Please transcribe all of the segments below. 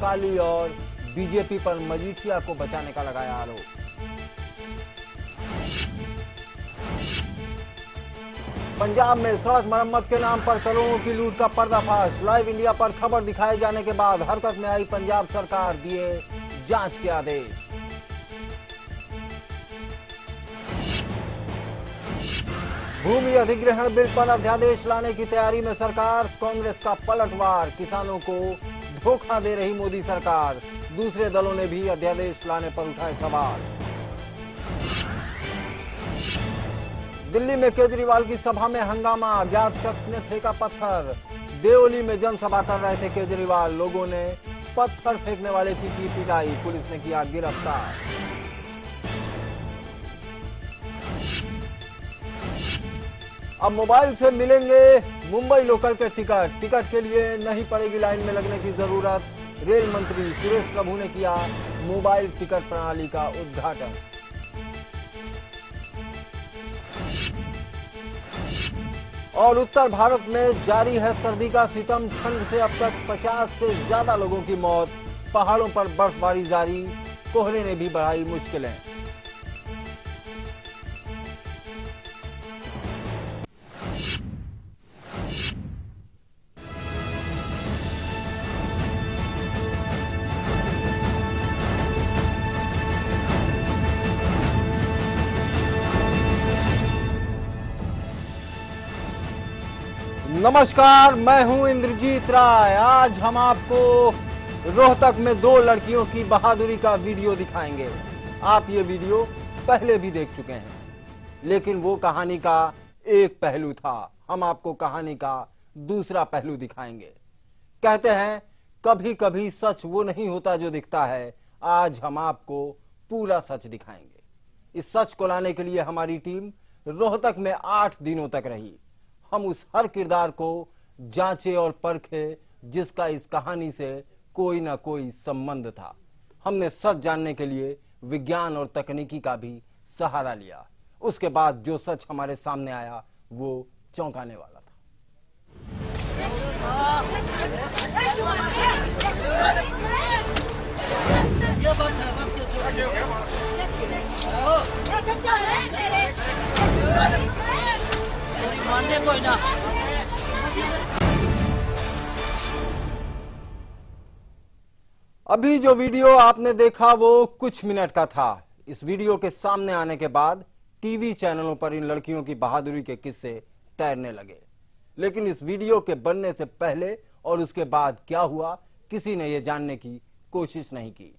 अकाली और बीजेपी पर मजीठिया को बचाने का लगाया आरोप। पंजाब में सड़क मरम्मत के नाम पर करोड़ों की लूट का पर्दाफाश। लाइव इंडिया पर खबर दिखाए जाने के बाद हरकत में आई पंजाब सरकार, दिए जांच के आदेश। भूमि अधिग्रहण बिल पर अध्यादेश लाने की तैयारी में सरकार, कांग्रेस का पलटवार। किसानों को धोखा दे रही मोदी सरकार। दूसरे दलों ने भी अध्यादेश लाने पर उठाए सवाल। दिल्ली में केजरीवाल की सभा में हंगामा, अज्ञात शख्स ने फेंका पत्थर। देओली में जनसभा कर रहे थे केजरीवाल, लोगों ने पत्थर फेंकने वाले की पिटाई, पुलिस ने किया गिरफ्तार। अब मोबाइल से मिलेंगे मुंबई लोकल के टिकट। टिकट के लिए नहीं पड़ेगी लाइन में लगने की जरूरत। रेल मंत्री सुरेश प्रभु ने किया मोबाइल टिकट प्रणाली का उद्घाटन। और उत्तर भारत में जारी है सर्दी का सितम। ठंड से अब तक 50 से ज्यादा लोगों की मौत। पहाड़ों पर बर्फबारी जारी, कोहरे ने भी बढ़ाई मुश्किलें। नमस्कार, मैं हूं इंद्रजीत राय। आज हम आपको रोहतक में 2 लड़कियों की बहादुरी का वीडियो दिखाएंगे। आप ये वीडियो पहले भी देख चुके हैं, लेकिन वो कहानी का एक पहलू था। हम आपको कहानी का दूसरा पहलू दिखाएंगे। कहते हैं कभी कभी सच वो नहीं होता जो दिखता है। आज हम आपको पूरा सच दिखाएंगे। इस सच को लाने के लिए हमारी टीम रोहतक में 8 दिनों तक रही। हम उस हर किरदार को जांचे और परखे जिसका इस कहानी से कोई ना कोई संबंध था। हमने सच जानने के लिए विज्ञान और तकनीकी का भी सहारा लिया। उसके बाद जो सच हमारे सामने आया वो चौंकाने वाला था। कोई ना। अभी जो वीडियो आपने देखा वो कुछ मिनट का था। इस वीडियो के सामने आने के बाद टीवी चैनलों पर इन लड़कियों की बहादुरी के किस्से तैरने लगे। लेकिन इस वीडियो के बनने से पहले और उसके बाद क्या हुआ, किसी ने यह जानने की कोशिश नहीं की।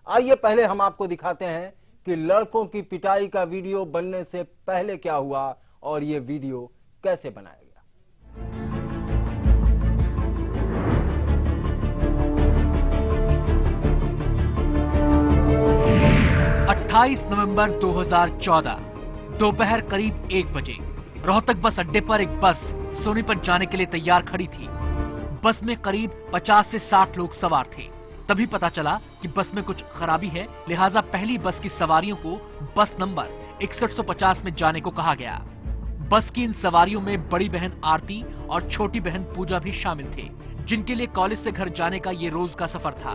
आइए पहले हम आपको दिखाते हैं कि लड़कों की पिटाई का वीडियो बनने से पहले क्या हुआ और ये वीडियो कैसे बनाया गया। 28 नवंबर 2014 दोपहर करीब 1 बजे रोहतक बस अड्डे पर एक बस सोनीपत जाने के लिए तैयार खड़ी थी। बस में करीब 50 से 60 लोग सवार थे। तभी पता चला कि बस में कुछ खराबी है, लिहाजा पहली बस की सवारियों को बस नंबर 6150 में जाने को कहा गया। बस की इन सवारियों में बड़ी बहन आरती और छोटी बहन पूजा भी शामिल थे, जिनके लिए कॉलेज से घर जाने का ये रोज का सफर था।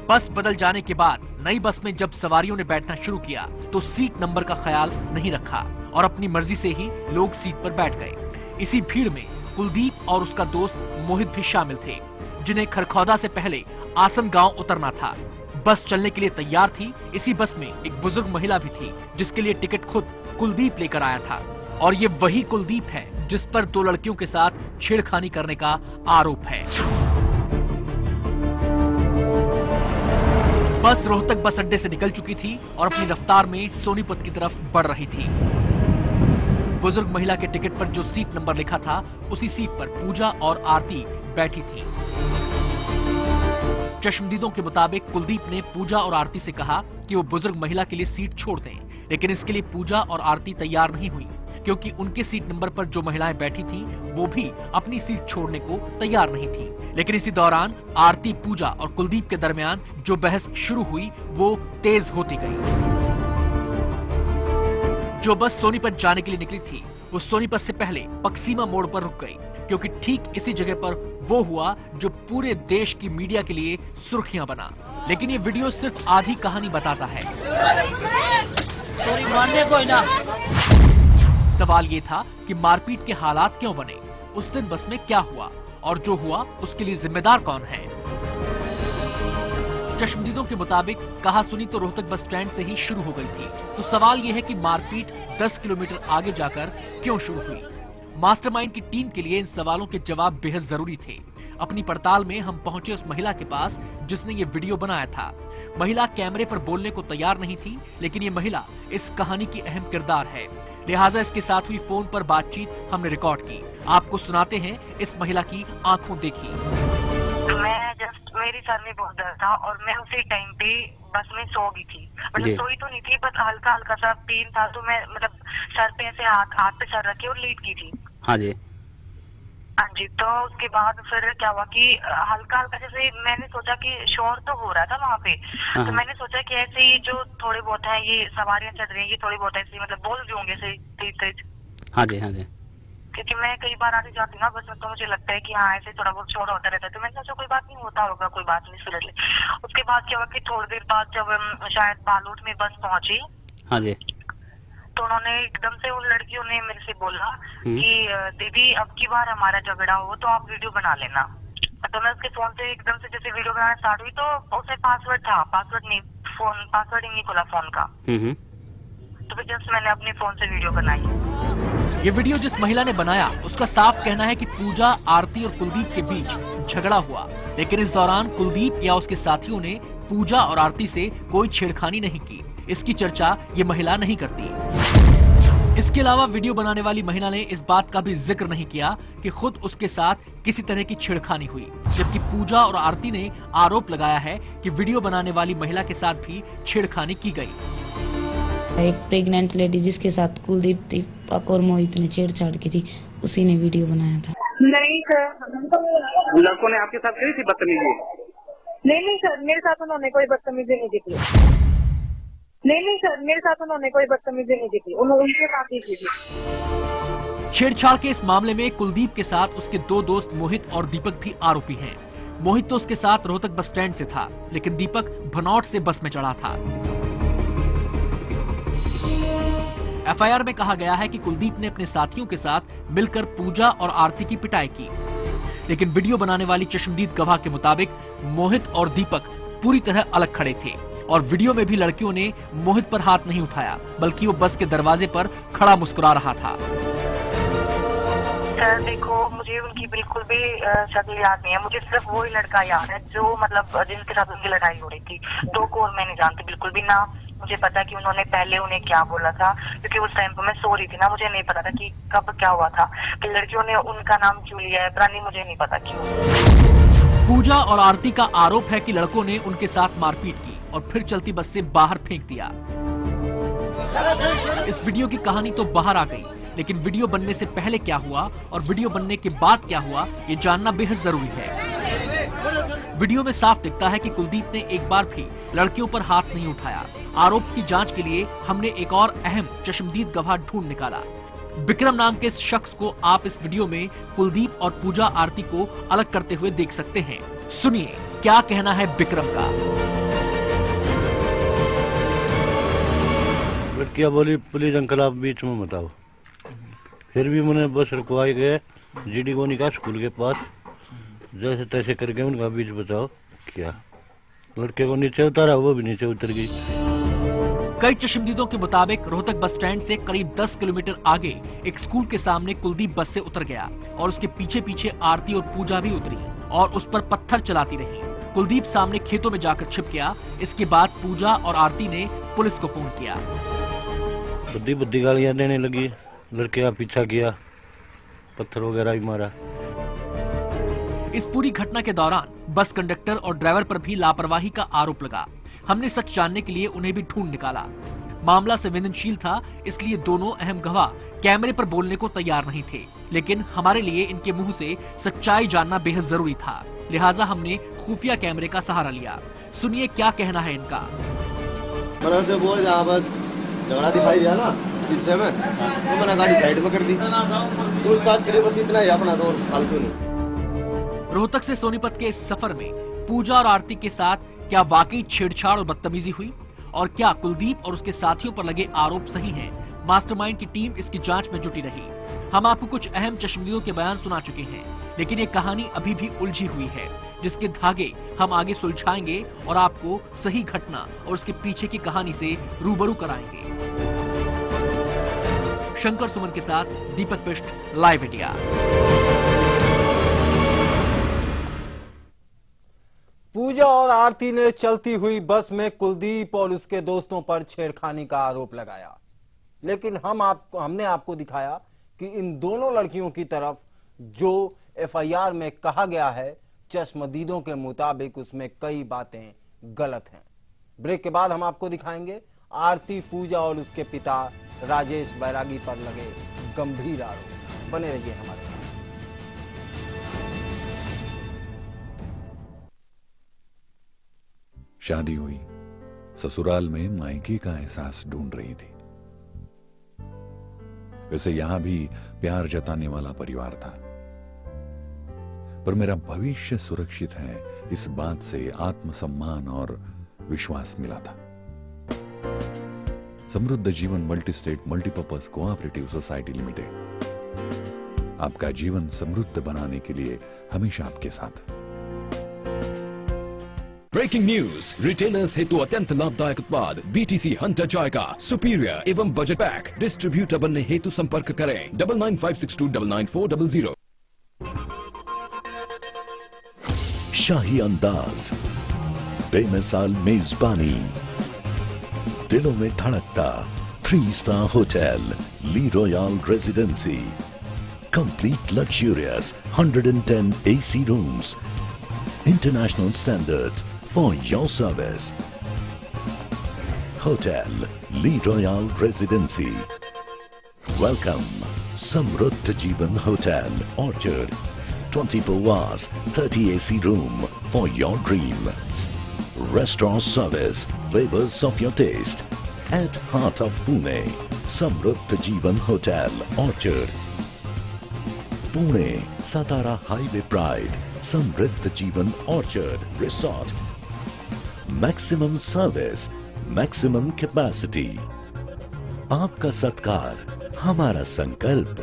बस बदल जाने के बाद नई बस में जब सवारियों ने बैठना शुरू किया तो सीट नंबर का ख्याल नहीं रखा और अपनी मर्जी से ही लोग सीट पर बैठ गए। इसी भीड़ में कुलदीप और उसका दोस्त मोहित भी शामिल थे, जिन्हें खरखौदा से पहले आसन गांव उतरना था। बस चलने के लिए तैयार थी। इसी बस में एक बुजुर्ग महिला भी थी, जिसके लिए टिकट खुद कुलदीप लेकर आया था। और ये वही कुलदीप है जिस पर 2 लड़कियों के साथ छेड़खानी करने का आरोप है। बस रोहतक बस अड्डे से निकल चुकी थी और अपनी रफ्तार में सोनीपत की तरफ बढ़ रही थी। बुजुर्ग महिला के टिकट पर जो सीट नंबर लिखा था, उसी सीट पर पूजा और आरती बैठी थी। चश्मदीदों के मुताबिक कुलदीप ने पूजा और आरती से कहा कि वो बुजुर्ग महिला के लिए सीट छोड़ दें, लेकिन इसके लिए पूजा और आरती तैयार नहीं हुई, क्योंकि उनके सीट नंबर पर जो महिलाएं बैठी थी वो भी अपनी सीट छोड़ने को तैयार नहीं थी। लेकिन इसी दौरान आरती, पूजा और कुलदीप के दरमियान जो बहस शुरू हुई वो तेज होती गई। जो बस सोनीपत जाने के लिए निकली थी वो सोनीपत से पहले पकसीमा मोड़ पर रुक गई, क्योंकि ठीक इसी जगह पर वो हुआ जो पूरे देश की मीडिया के लिए सुर्खियां बना। लेकिन ये वीडियो सिर्फ आधी कहानी बताता है। सवाल ये था कि मारपीट के हालात क्यों बने, उस दिन बस में क्या हुआ और जो हुआ उसके लिए जिम्मेदार कौन है। चश्मदीदों के मुताबिक कहा सुनी तो रोहतक बस स्टैंड से ही शुरू हो गई थी। तो सवाल यह है कि मारपीट 10 किलोमीटर आगे जाकर क्यों शुरू हुई। मास्टरमाइंड की टीम के लिए इन सवालों के जवाब बेहद जरूरी थे। अपनी पड़ताल में हम पहुंचे उस महिला के पास जिसने ये वीडियो बनाया था। महिला कैमरे पर बोलने को तैयार नहीं थी, लेकिन ये महिला इस कहानी की अहम किरदार है, लिहाजा इसके साथ हुई फोन पर बातचीत हमने रिकॉर्ड की। आपको सुनाते हैं इस महिला की आंखों देखी। मेरे सर में बहुत दर्द था और मैं उसी टाइम पे बस में सो गई थी। मतलब सोई तो नहीं थी, बस हल्का हल्का सा पेन था, तो मैं मतलब सर पे ऐसे हाथ पे सर रखे और लेट गई थी। हाँ जी। हाँ जी। तो उसके बाद फिर क्या हुआ कि हल्का हल्का जैसे मैंने सोचा कि शोर तो हो रहा था वहाँ पे, तो मैंने सोचा कि ऐसे ही जो थोड़े बहुत है ये सवारियां चल रही है, ये थोड़ी बहुत ऐसे मतलब बोल भी होंगे तेज तेज। हाँ जी हाँ जी। क्योंकि मैं कई बार आती जाती हूँ ना बस में, तो मुझे लगता है कि हाँ ऐसे थोड़ा बहुत शोर होता रहता है, तो मैंने सोचा कोई बात नहीं, होता होगा, कोई बात नहीं सीरियसली। उसके बाद क्या हुआ कि थोड़ी देर बाद जब शायद बालोट में बस पहुंची, हाँ जी, तो उन्होंने एकदम से उन लड़कियों ने मेरे से बोला कि दीदी अब की बार हमारा झगड़ा हो तो आप वीडियो बना लेना। तो मैं उसके फोन से एकदम से जैसे वीडियो बनाना स्टार्ट हुई तो उसमें पासवर्ड था, पासवर्ड ही नहीं खुला फोन का। तो फिर जस्ट मैंने अपने फोन से वीडियो बनाई। ये वीडियो जिस महिला ने बनाया उसका साफ कहना है कि पूजा, आरती और कुलदीप के बीच झगड़ा हुआ, लेकिन इस दौरान कुलदीप या उसके साथियों ने पूजा और आरती से कोई छेड़खानी नहीं की। इसकी चर्चा ये महिला नहीं करती। इसके अलावा वीडियो बनाने वाली महिला ने इस बात का भी जिक्र नहीं किया कि खुद उसके साथ किसी तरह की छेड़खानी हुई, जबकि पूजा और आरती ने आरोप लगाया है कि वीडियो बनाने वाली महिला के साथ भी छेड़खानी की गई। एक प्रेग्नेंट लेडी जिसके साथ कुलदीप, दीपक और मोहित ने छेड़छाड़ की थी, उसी ने वीडियो बनाया था। नहीं सर, लड़कों ने आपके साथ करी थी बदतमीजी? नहीं सर, मेरे साथ उन्होंने कोई बदतमीजी नहीं की। नहीं सर, मेरे साथ उन्होंने कोई बदतमीजी नहीं की, उनके साथ ही की थी। छेड़छाड़ के इस मामले में कुलदीप के साथ उसके दो दोस्त मोहित और दीपक भी आरोपी हैं। मोहित तो उसके साथ रोहतक बस स्टैंड से था, लेकिन दीपक भनौट से बस में चढ़ा था। एफआईआर में कहा गया है कि कुलदीप ने अपने साथियों के साथ मिलकर पूजा और आरती की पिटाई की, लेकिन वीडियो बनाने वाली चश्मदीद गवाह के मुताबिक मोहित और दीपक पूरी तरह अलग खड़े थे और वीडियो में भी लड़कियों ने मोहित पर हाथ नहीं उठाया, बल्कि वो बस के दरवाजे पर खड़ा मुस्कुरा रहा था। सर देखो, मुझे उनकी बिल्कुल भी शक्ल याद नहीं है, मुझे सिर्फ वही लड़का याद है जो मतलब जिनके साथ उनकी लड़ाई हो रही थी। दो को और मैं नहीं जानती बिल्कुल भी ना। मुझे पता कि उन्होंने पहले उन्हें क्या बोला था, क्योंकि उस टाइम पर मैं सो रही थी ना, मुझे नहीं पता था कि कब क्या हुआ था, कि लड़कियों ने उनका नाम क्यों लिया है, प्राणी मुझे नहीं पता क्यों। पूजा और आरती का आरोप है कि लड़कों ने उनके साथ मारपीट की और फिर चलती बस से बाहर फेंक दिया। इस वीडियो की कहानी तो बाहर आ गई, लेकिन वीडियो बनने से पहले क्या हुआ और वीडियो बनने के बाद क्या हुआ, ये जानना बेहद जरूरी है। वीडियो में साफ दिखता है कि कुलदीप ने एक बार भी लड़कियों पर हाथ नहीं उठाया। आरोप की जांच के लिए हमने एक और अहम चश्मदीद गवाह ढूंढ निकाला। विक्रम नाम के इस शख्स को आप इस वीडियो में कुलदीप और पूजा आरती को अलग करते हुए देख सकते हैं। सुनिए क्या कहना है विक्रम का। लड़कियां बोली पुलिस अंकल आप बीच में बताओ, फिर भी मैंने बस रुकवाए गए जीडी गोनी का स्कूल के पास, जैसे तैसे करके उनका बीच बचाओ किया। लड़के को नीचे उतारा, वो भी नीचे उतर गई। कई चश्मदीदों के मुताबिक रोहतक बस स्टैंड से करीब 10 किलोमीटर आगे एक स्कूल के सामने कुलदीप बस से उतर गया और उसके पीछे पीछे आरती और पूजा भी उतरी और उस पर पत्थर चलाती रही। कुलदीप सामने खेतों में जाकर छिप गया। इसके बाद पूजा और आरती ने पुलिस को फोन किया। बुद्धि बुद्धि गालियां देने लगी, लड़के का पीछा किया, पत्थर वगैरह भी मारा। इस पूरी घटना के दौरान बस कंडक्टर और ड्राइवर पर भी लापरवाही का आरोप लगा। हमने सच जानने के लिए उन्हें भी ढूंढ निकाला। मामला संवेदनशील था, इसलिए दोनों अहम गवाह कैमरे पर बोलने को तैयार नहीं थे, लेकिन हमारे लिए इनके मुंह से सच्चाई जानना बेहद जरूरी था, लिहाजा हमने खुफिया कैमरे का सहारा लिया। सुनिए क्या कहना है इनका। वो जहाँ पर झगड़ा दिखाई दिया ना पीछे में, तो मैंने गाड़ी साइड में कर दी, पूछताछ करी, बस इतना ही अपना, तो फालतू नहीं। रोहतक से सोनीपत के इस सफर में पूजा और आरती के साथ क्या वाकई छेड़छाड़ और बदतमीजी हुई, और क्या कुलदीप और उसके साथियों पर लगे आरोप सही हैं? मास्टरमाइंड की टीम इसकी जांच में जुटी रही। हम आपको कुछ अहम चश्मदीदों के बयान सुना चुके हैं, लेकिन ये कहानी अभी भी उलझी हुई है, जिसके धागे हम आगे सुलझाएंगे और आपको सही घटना और उसके पीछे की कहानी से रूबरू कराएंगे। शंकर सुमन के साथ दीपक बिष्ट, लाइव इंडिया। पूजा और आरती ने चलती हुई बस में कुलदीप और उसके दोस्तों पर छेड़खानी का आरोप लगाया, लेकिन हमने आपको दिखाया कि इन दोनों लड़कियों की तरफ जो एफआईआर में कहा गया है, चश्मदीदों के मुताबिक उसमें कई बातें गलत हैं। ब्रेक के बाद हम आपको दिखाएंगे आरती, पूजा और उसके पिता राजेश बैरागी पर लगे गंभीर आरोप। बने रहिए हमारे साथ। शादी हुई, ससुराल में मायके का एहसास ढूंढ रही थी। वैसे यहां भी प्यार जताने वाला परिवार था, पर मेरा भविष्य सुरक्षित है इस बात से आत्मसम्मान और विश्वास मिला था। समृद्ध जीवन multi state multipurpose cooperative society limited आपका जीवन समृद्ध बनाने के लिए हमेशा आपके साथ। ब्रेकिंग न्यूज, रिटेलर्स हेतु अत्यंत लाभदायक उत्पाद BTC हंटर जॉय का सुपीरियर एवं बजट पैक डिस्ट्रीब्यूटर बनने हेतु संपर्क करें 9956299400। शाही अंदाज, बेमिसाल मेजबानी, दिलों में धड़कता 3 star hotel Le Royal Residency, complete luxurious 110 AC rooms, international standards for your service. Hotel Lee Royal Residency. Welcome, Samruddha Jeevan Hotel, Orchard. 24 hours, 30 AC room for your dream. Restaurant service, flavors of your taste. At heart of Pune, Samruddha Jeevan Hotel, Orchard. Pune, Satara Highway Pride, Samruddha Jeevan Orchard Resort. Maximum service, maximum capacity. आपका सत्कार, हमारा संकल्प।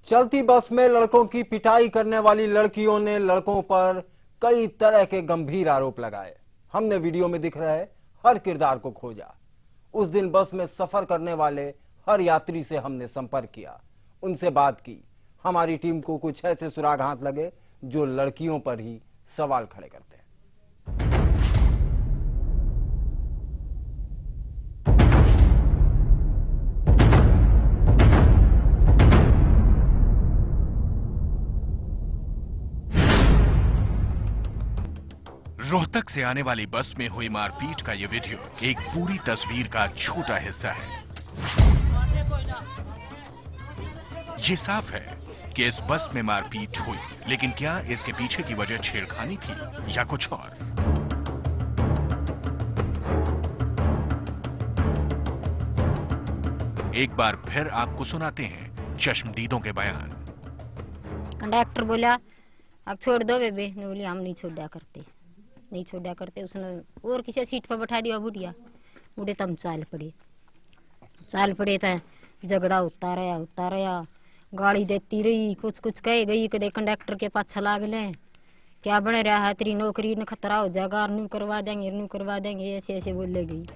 चलती बस में लड़कों की पिटाई करने वाली लड़कियों ने लड़कों पर कई तरह के गंभीर आरोप लगाए। हमने वीडियो में दिख रहे हर किरदार को खोजा। उस दिन बस में सफर करने वाले हर यात्री से हमने संपर्क किया, उनसे बात की। हमारी टीम को कुछ ऐसे सुराग हाथ लगे जो लड़कियों पर ही सवाल खड़े करते हैं। रोहतक से आने वाली बस में हुई मारपीट का यह वीडियो एक पूरी तस्वीर का छोटा हिस्सा है। ये साफ है कि इस बस में मारपीट हुई, लेकिन क्या इसके पीछे की वजह छेड़खानी थी या कुछ और? एक बार फिर आपको सुनाते हैं चश्मदीदों के बयान। कंडक्टर बोला अब छोड़ दो बेबे, बोली हम नहीं छोड़ा करते, नहीं छोड़ा करते। उसने और किसी सीट पर बैठा दिया बुढ़िया, बुढ़े तम चाल पड़े था। झगड़ा होता रहा, गाड़ी देती रही, कुछ कह गई, कदे कंडक्टर के पास छला गए, क्या बने रहा है तेरी नौकरी न खतरा हो जाएगा, नू करवा देंगे, ऐसे बोले गई।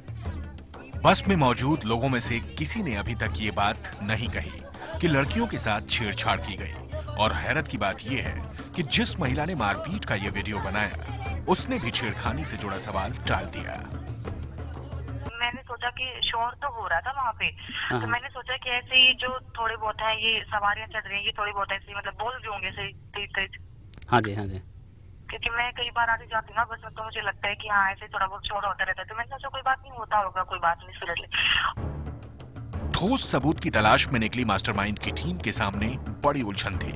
बस में मौजूद लोगों में से किसी ने अभी तक ये बात नहीं कही कि लड़कियों के साथ छेड़छाड़ की गई। और हैरत की बात यह है कि जिस महिला ने मारपीट का ये वीडियो बनाया, उसने भी छेड़खानी से जुड़ा सवाल टाल दिया। मैंने सोचा कि शोर तो हो रहा था वहाँ पे, तो मैंने सोचा कि ऐसे ही जो थोड़े बहुत है ये सवारियां चल रही हैं, ये थोड़ी बहुत ऐसे मतलब बोल रहे होंगे तेज। हाँ जी। क्योंकि मैं कई बार आती जाती हूँ ना बस में, तो मुझे लगता है कि हाँ ऐसे थोड़ा बहुत शोर होता रहता है, तो मैंने सोचा कोई बात नहीं, होता होगा, कोई बात नहीं, सीरियसली। ठोस सबूत की तलाश में निकली मास्टरमाइंड की टीम के सामने बड़ी उलझन थी।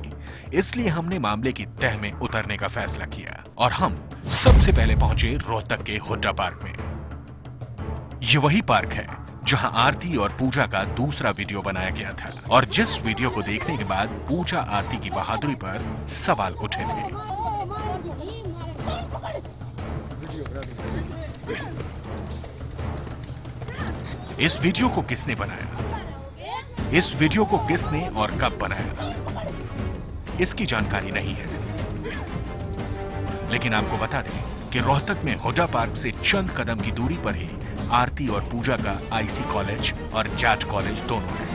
इसलिए हमने मामले की तह में उतरने का फैसला किया और हम सबसे पहले पहुंचे रोहतक के हुड्डा पार्क में। ये वही पार्क है जहां आरती और पूजा का दूसरा वीडियो बनाया गया था और जिस वीडियो को देखने के बाद पूजा आरती की बहादुरी पर सवाल उठे थे। इस वीडियो को किसने बनाया, इस वीडियो को किसने और कब बनाया, इसकी जानकारी नहीं है। लेकिन आपको बता दें कि रोहतक में हुड्डा पार्क से चंद कदम की दूरी पर ही आरती और पूजा का आईसी कॉलेज और जाट कॉलेज दोनों है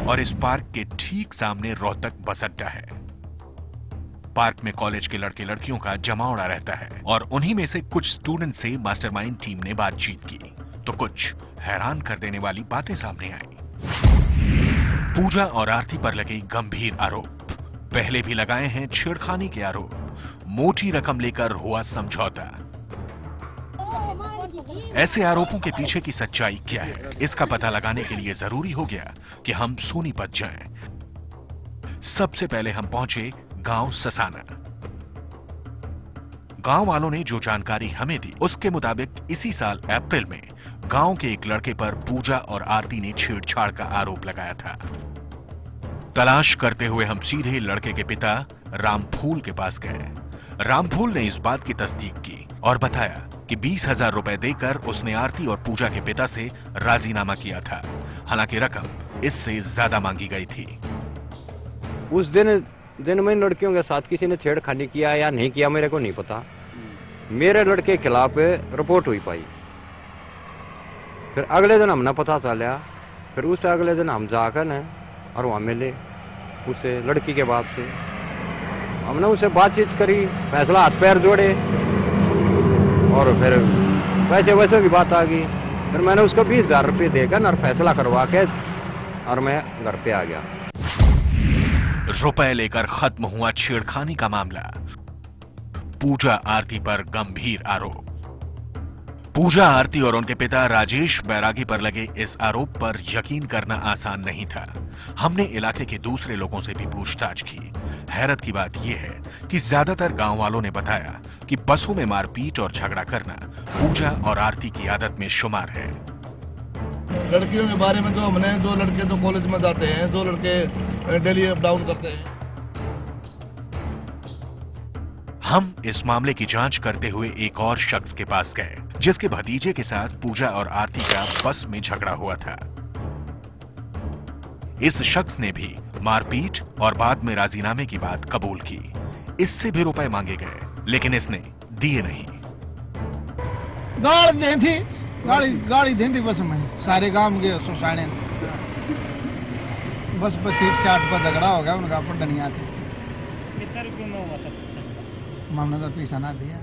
और इस पार्क के ठीक सामने रोहतक बस अड्डा है। पार्क में कॉलेज के लड़के लड़कियों का जमावड़ा रहता है और उन्हीं में से कुछ स्टूडेंट से मास्टरमाइंड टीम ने बातचीत की तो कुछ हैरान कर देने वाली बातें सामने आई। पूजा और आरती पर लगे गंभीर आरोप, पहले भी लगाए हैं छेड़खानी के आरोप, मोटी रकम लेकर हुआ समझौता। ऐसे आरोपों के पीछे की सच्चाई क्या है, इसका पता लगाने के लिए जरूरी हो गया कि हम सोनीपत जाएं। सबसे पहले हम पहुंचे गांव ससाना। गांव वालों ने जो जानकारी हमें दी उसके मुताबिक इसी साल अप्रैल में गांव के एक लड़के पर पूजा और आरती ने छेड़छाड़ का आरोप लगाया था। तलाश करते हुए हम सीधे लड़के के पिता रामफूल के पास गए। रामफूल ने इस बात की तस्दीक की और बताया कि 20,000 रुपए देकर उसने आरती और पूजा के पिता से राजीनामा किया था। हालांकि रकम इससे ज्यादा मांगी गई थी। उस दिन में लड़कियों के साथ किसी ने छेड़खानी किया या नहीं किया मेरे को नहीं पता। मेरे लड़के के खिलाफ रिपोर्ट हुई पाई। फिर अगले दिन हमने पता चला, फिर उससे अगले दिन हम जाकर न और वहाँ मिले उससे लड़की के बाप से। हमने उससे बातचीत करी, फैसला हाथ पैर जोड़े और फिर वैसे की बात आ गई। फिर मैंने उसको 20,000 रुपये देकर और फैसला करवा के और मैं घर पे आ गया। रुपए लेकर खत्म हुआ छेड़खानी का मामला। पूजा आरती पर गंभीर आरोप। पूजा आरती और उनके पिता राजेश बैरागी पर लगे इस आरोप पर यकीन करना आसान नहीं था। हमने इलाके के दूसरे लोगों से भी पूछताछ की। हैरत की बात यह है कि ज्यादातर गांव वालों ने बताया कि बसों में मारपीट और झगड़ा करना पूजा और आरती की आदत में शुमार है। लड़कियों के बारे में तो हमने, जो लड़के तो कॉलेज में जाते हैं, जो लड़के डेली अप डाउन करते हैं। हम इस मामले की जांच करते हुए एक और शख्स के पास गए जिसके भतीजे के साथ पूजा और आरती का बस में झगड़ा हुआ था। इस शख्स ने भी मारपीट और बाद में राजीनामे की बात कबूल की। इससे भी रुपए मांगे गए लेकिन इसने दिए नहीं। गाड़ी दी थी बस में, सारे गांव के सोसाने बस सीट से 8 पर झगड़ा हो गया उनका, पर डनिया थे। कितने रुपये में हुआ था? मामला तो पैसा ना दिया।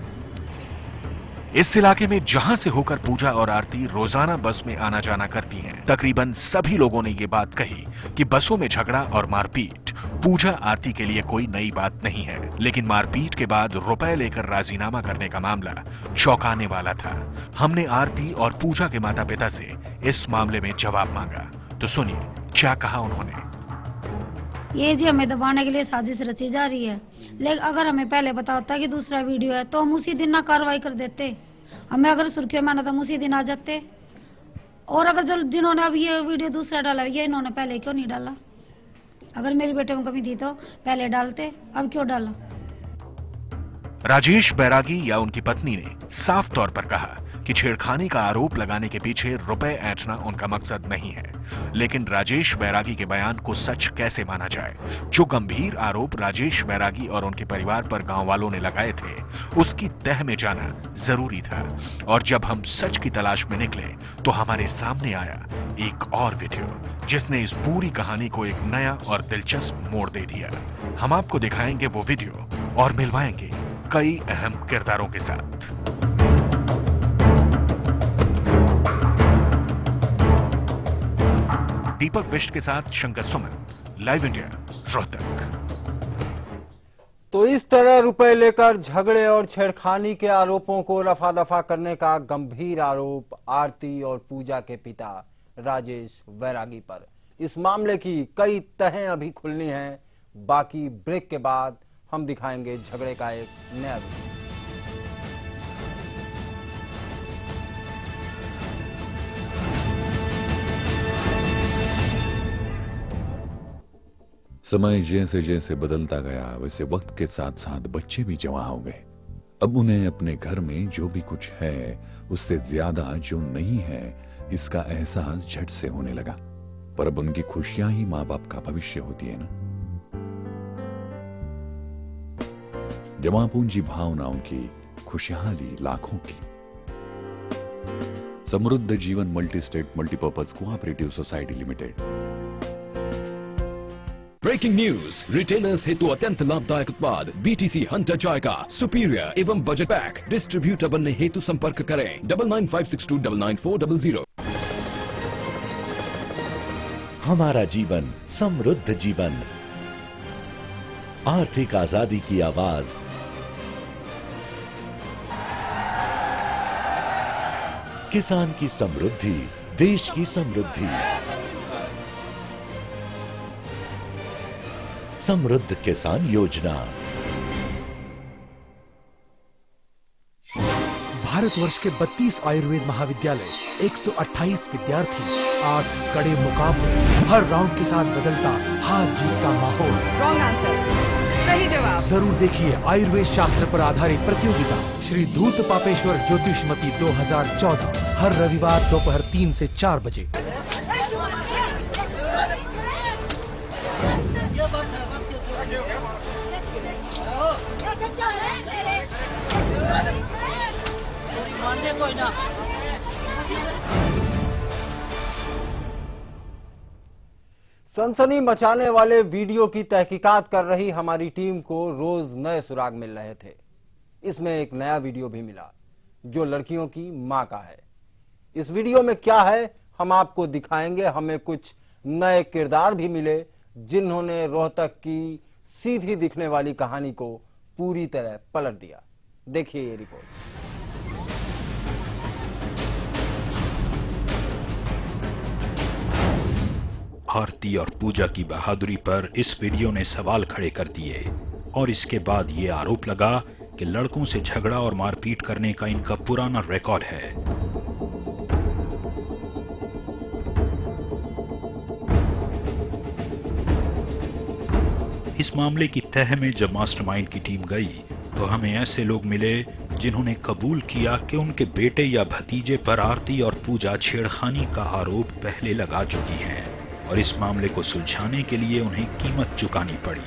इस इलाके में जहां से होकर पूजा और आरती रोजाना बस में आना जाना करती हैं, तकरीबन सभी लोगों ने ये बात कही कि बसों में झगड़ा और मारपीट पूजा आरती के लिए कोई नई बात नहीं है। लेकिन मारपीट के बाद रुपए लेकर राजीनामा करने का मामला चौंकाने वाला था। हमने आरती और पूजा के माता पिता से इस मामले में जवाब मांगा तो सुनिए क्या कहा उन्होंने। ये जी हमें दबाने के लिए साजिश रची जा रही है, लेकिन अगर हमें पहले पता होता कि दूसरा वीडियो है तो हम उसी दिन ना कार्रवाई कर देते। हमें अगर सुर्खियों में आना था हम उसी दिन आ जाते। और अगर जो जिन्होंने अब ये वीडियो दूसरा डाला ये इन्होंने पहले क्यों नहीं डाला? अगर मेरी बेटे में कमी थी तो पहले डालते, अब क्यों डाला? राजेश बैरागी या उनकी पत्नी ने साफ तौर पर कहा कि छेड़खानी का आरोप लगाने के पीछे रुपए ऐंठना उनका मकसद नहीं है। लेकिन राजेश बैरागी के बयान को सच कैसे माना जाए? जो गंभीर आरोप राजेश बैरागी और उनके परिवार पर गांव वालों ने लगाए थे उसकी तह में जाना जरूरी था। और जब हम सच की तलाश में निकले तो हमारे सामने आया एक और वीडियो जिसने इस पूरी कहानी को एक नया और दिलचस्प मोड़ दे दिया। हम आपको दिखाएंगे वो वीडियो और मिलवाएंगे कई अहम किरदारों के साथ। दीपक बिष्ट के साथ शंकर सुमन, लाइव इंडिया, रोहतक। तो इस तरह रुपए लेकर झगड़े और छेड़खानी के आरोपों को रफा दफा करने का गंभीर आरोप आरती और पूजा के पिता राजेश वैरागी पर। इस मामले की कई तहें अभी खुलनी हैं। बाकी ब्रेक के बाद हम दिखाएंगे झगड़े का एक नया वीडियो। समय जैसे जैसे बदलता गया वैसे वक्त के साथ साथ बच्चे भी जवां हो गए। अब उन्हें अपने घर में जो भी कुछ है उससे ज्यादा जो नहीं है इसका एहसास झट से होने लगा। पर अब उनकी खुशियां ही माँ बाप का भविष्य होती है ना। जमा पूंजी भावनाओं की खुशहाली लाखों की। समृद्ध जीवन multi state multipurpose cooperative society limited. Breaking news, retailers हेतु अत्यंत लाभदायक उत्पाद BTC हंटर जॉय का सुपीरियर एवं बजट पैक डिस्ट्रीब्यूटर बनने हेतु संपर्क करें 9956299400। हमारा जीवन समृद्ध जीवन, आर्थिक आजादी की आवाज, किसान की समृद्धि, देश की समृद्धि। समृद्ध किसान योजना। भारतवर्ष के 32 आयुर्वेद महाविद्यालय, 128 विद्यार्थी, 8 कड़े मुकाबले, हर राउंड के साथ बदलता हार जीत का माहौल। रॉन्ग आंसर, सही जवाब। जरूर देखिए आयुर्वेद शास्त्र पर आधारित प्रतियोगिता श्री धूत पापेश्वर ज्योतिषमती 2014 हर रविवार दोपहर 3 से 4 बजे। सनसनी मचाने वाले वीडियो की तहकीकात कर रही हमारी टीम को रोज नए सुराग मिल रहे थे। इसमें एक नया वीडियो भी मिला जो लड़कियों की मां का है। इस वीडियो में क्या है हम आपको दिखाएंगे। हमें कुछ नए किरदार भी मिले जिन्होंने रोहतक की सीधी दिखने वाली कहानी को पूरी तरह पलट दिया। देखिए ये रिपोर्ट। आरती और पूजा की बहादुरी पर इस वीडियो ने सवाल खड़े कर दिए और इसके बाद ये आरोप लगा कि लड़कों से झगड़ा और मारपीट करने का इनका पुराना रिकॉर्ड है। इस मामले की तह में जब मास्टरमाइंड की टीम गई तो हमें ऐसे लोग मिले जिन्होंने कबूल किया कि उनके बेटे या भतीजे पर आरती और पूजा छेड़खानी का आरोप पहले लगा चुकी हैं और इस मामले को सुलझाने के लिए उन्हें कीमत चुकानी पड़ी।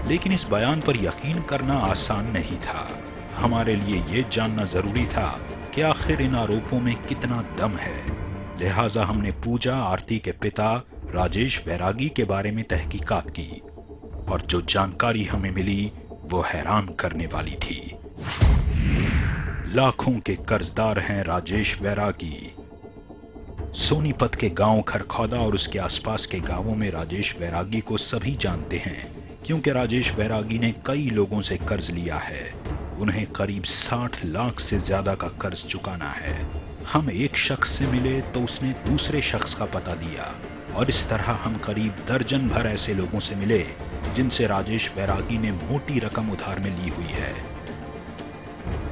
लेकिन इस बयान पर यकीन करना आसान नहीं था। हमारे लिए ये जानना जरूरी था कि आखिर इन आरोपों में कितना दम है। लिहाजा हमने पूजा आरती के पिता राजेश वैरागी के बारे में तहकीकात की और जो जानकारी हमें मिली वो हैरान करने वाली थी। लाखों के कर्जदार हैं राजेश वैरागी। सोनीपत के गांव खरखौदा और उसके आसपास के गांवों में राजेश वैरागी को सभी जानते हैं क्योंकि राजेश वैरागी ने कई लोगों से कर्ज लिया है। उन्हें करीब 60 लाख से ज्यादा का कर्ज चुकाना है। हम एक शख्स से मिले तो उसने दूसरे शख्स का पता दिया और इस तरह हम करीब दर्जन भर ऐसे लोगों से मिले जिनसे राजेश वैरागी ने मोटी रकम उधार में ली हुई है।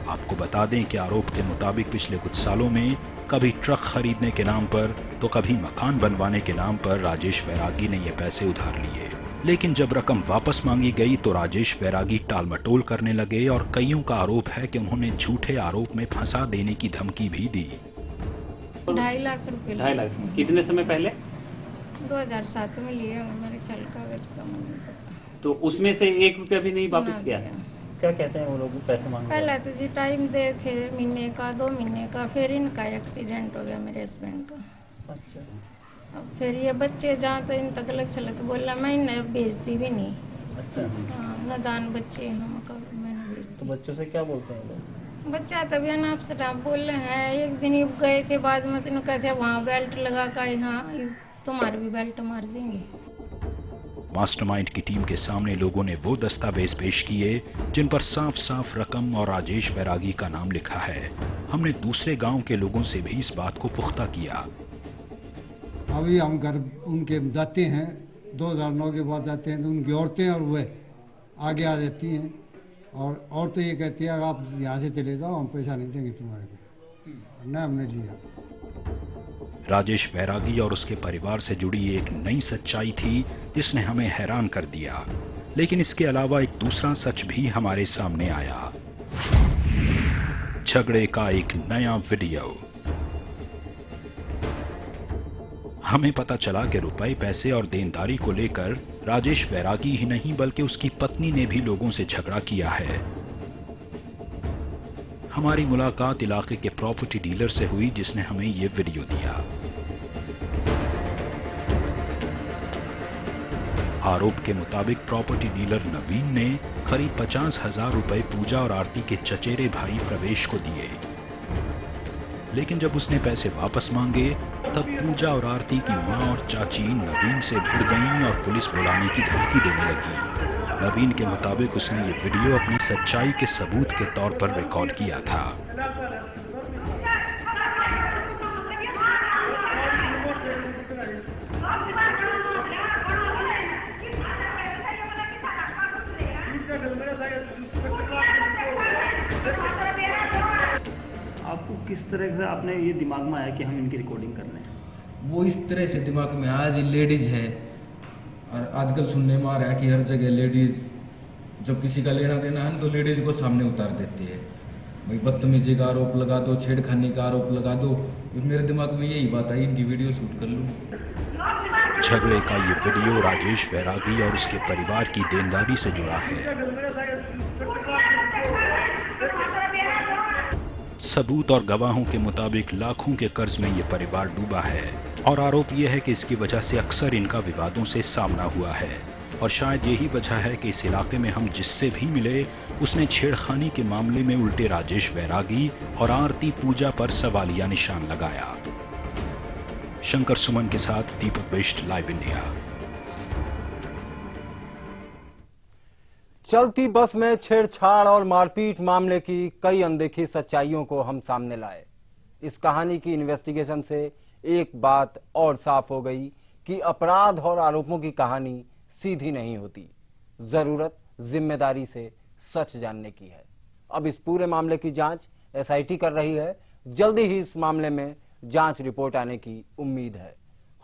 आपको बता दें कि आरोप के मुताबिक पिछले कुछ सालों में कभी ट्रक खरीदने के नाम पर तो कभी मकान बनवाने के नाम पर राजेश वैरागी ने ये पैसे उधार लिए। लेकिन जब रकम वापस मांगी गई तो राजेश वैरागी टालमटोल करने लगे और कईयों का आरोप है कि उन्होंने झूठे आरोप में फंसा देने की धमकी भी दी। 2.5 लाख रुपए। 2.5 लाख कितने समय पहले? 2007 में लिए मेरे ख्याल कागज का नहीं पता। तो उसमें से 1 रुपया भी नहीं वापस किया? क्या कहते हैं वो लोग पैसे मांगते? पहले तो जी टाइम दे थे महीने का 2 महीने का, फिर इनका एक्सीडेंट हो गया मेरे हस्बैंड का। अच्छा। अब फिर ये बच्चे जहाँ तो इन तक गलत चला तो बोला मैंने बेचती भी नहीं। अच्छा। हाँ नादान बच्चे हम मैंने बेच। तो बच्चों से क्या बोलते हैं लोग? बच्चा तभी ना आपसे बोल रहे हैं। एक दिन ये गए थे बाद में तो कहते वहाँ बेल्ट लगा कर यहाँ तुम्हारे भी बेल्ट मार देंगे। मास्टरमाइंड की टीम के सामने लोगों ने वो दस्तावेज पेश किए जिन पर साफ साफ रकम और राजेश वैरागी का नाम लिखा है। हमने दूसरे गांव के लोगों से भी इस बात को पुख्ता किया। अभी हम घर उनके जाते हैं, 2009 के बाद जाते हैं तो उनकी औरतें और वह आगे आ जाती हैं और औरतें ये कहती है आप यहाँ से चले जाओ, हम पैसा नहीं देंगे तुम्हारे को। न हमने लिया। राजेश वैरागी और उसके परिवार से जुड़ी एक नई सच्चाई थी जिसने हमें हैरान कर दिया। लेकिन इसके अलावा एक दूसरा सच भी हमारे सामने आया। झगड़े का एक नया वीडियो। हमें पता चला कि रुपए, पैसे और देनदारी को लेकर राजेश वैरागी ही नहीं बल्कि उसकी पत्नी ने भी लोगों से झगड़ा किया है। हमारी मुलाकात इलाके के प्रॉपर्टी डीलर से हुई जिसने हमें ये वीडियो दिया। आरोप के मुताबिक प्रॉपर्टी डीलर नवीन ने करीब 50,000 रुपए पूजा और आरती के चचेरे भाई प्रवेश को दिए, लेकिन जब उसने पैसे वापस मांगे तब पूजा और आरती की मां और चाची नवीन से भिड़ गईं और पुलिस बुलाने की धमकी देने लगी। नवीन के मुताबिक उसने ये वीडियो अपनी सच्चाई के सबूत के तौर पर रिकॉर्ड किया था। आपको किस तरह से आपने ये दिमाग में आया कि हम इनकी रिकॉर्डिंग कर लें? वो इस तरह से दिमाग में आज लेडीज है और आजकल सुनने में आ रहा है कि हर जगह लेडीज जब किसी का लेना देना है तो लेडीज को सामने उतार देती है। भाई बदतमीजी का आरोप लगा दो, छेड़खानी का आरोप लगा दो। मेरे दिमाग में यही बात आई, इनकी वीडियो शूट कर लूं। झगड़े का ये वीडियो राजेश वैरागी और उसके परिवार की देनदारी से जुड़ा है। सबूत और गवाहों के मुताबिक लाखों के कर्ज में ये परिवार डूबा है और आरोप यह है कि इसकी वजह से अक्सर इनका विवादों से सामना हुआ है और शायद यही वजह है कि इस इलाके में हम जिससे भी मिले उसने छेड़खानी के मामले में उल्टे राजेश वैरागी और आरती पूजा पर सवालिया निशान लगाया। शंकर सुमन के साथ दीपक बिष्ट, लाइव इंडिया। चलती बस में छेड़छाड़ और मारपीट मामले की कई अनदेखी सच्चाइयों को हम सामने लाए। इस कहानी की इन्वेस्टिगेशन से एक बात और साफ हो गई कि अपराध और आरोपों की कहानी सीधी नहीं होती। जरूरत जिम्मेदारी से सच जानने की है। अब इस पूरे मामले की जांच एसआईटी कर रही है। जल्दी ही इस मामले में जांच रिपोर्ट आने की उम्मीद है।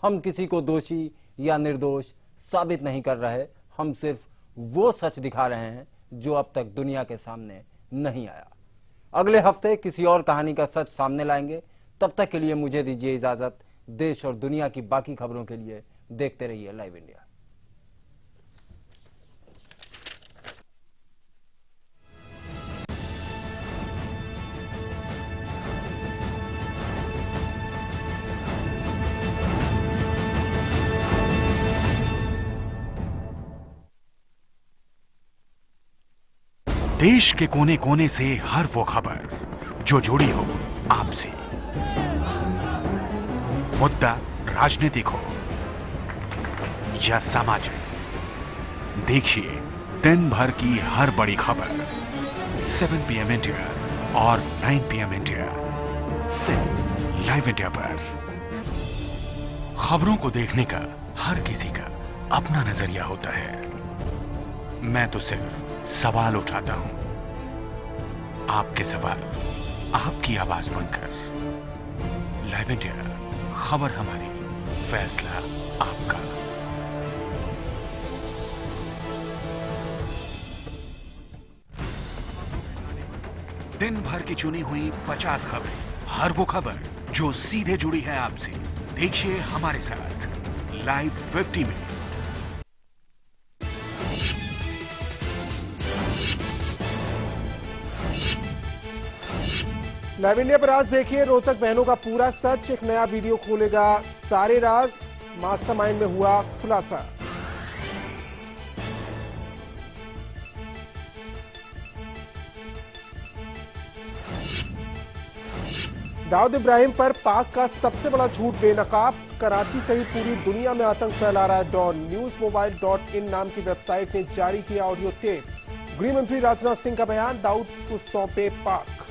हम किसी को दोषी या निर्दोष साबित नहीं कर रहे, हम सिर्फ वो सच दिखा रहे हैं जो अब तक दुनिया के सामने नहीं आया। अगले हफ्ते किसी और कहानी का सच सामने लाएंगे। तब तक के लिए मुझे दीजिए इजाजत। देश और दुनिया की बाकी खबरों के लिए देखते रहिए लाइव इंडिया। देश के कोने कोने से हर वो खबर जो जुड़ी हो आपसे, मुद्दा राजनीतिक हो या सामाजिक, देखिए दिन भर की हर बड़ी खबर 7 PM इंडिया और 9 PM इंडिया सिर्फ लाइव इंडिया पर। खबरों को देखने का हर किसी का अपना नजरिया होता है। मैं तो सिर्फ सवाल उठाता हूं, आपके सवाल आपकी आवाज बनकर। लाइव इंडिया, खबर हमारी, फैसला आपका। दिन भर की चुनी हुई 50 खबरें, हर वो खबर जो सीधे जुड़ी है आपसे। देखिए हमारे साथ लाइव 50 में। लाइव इंडिया पर आज देखिए रोहतक बहनों का पूरा सच। एक नया वीडियो खोलेगा सारे राज। मास्टरमाइंड में हुआ खुलासा। दाऊद इब्राहिम पर पाक का सबसे बड़ा झूठ बेनकाब। कराची सहित पूरी दुनिया में आतंक फैला रहा है डॉन। newsmobile.in नाम की वेबसाइट ने जारी किया ऑडियो टेप। गृह मंत्री राजनाथ सिंह का बयान, दाऊद को सौंपे पाक।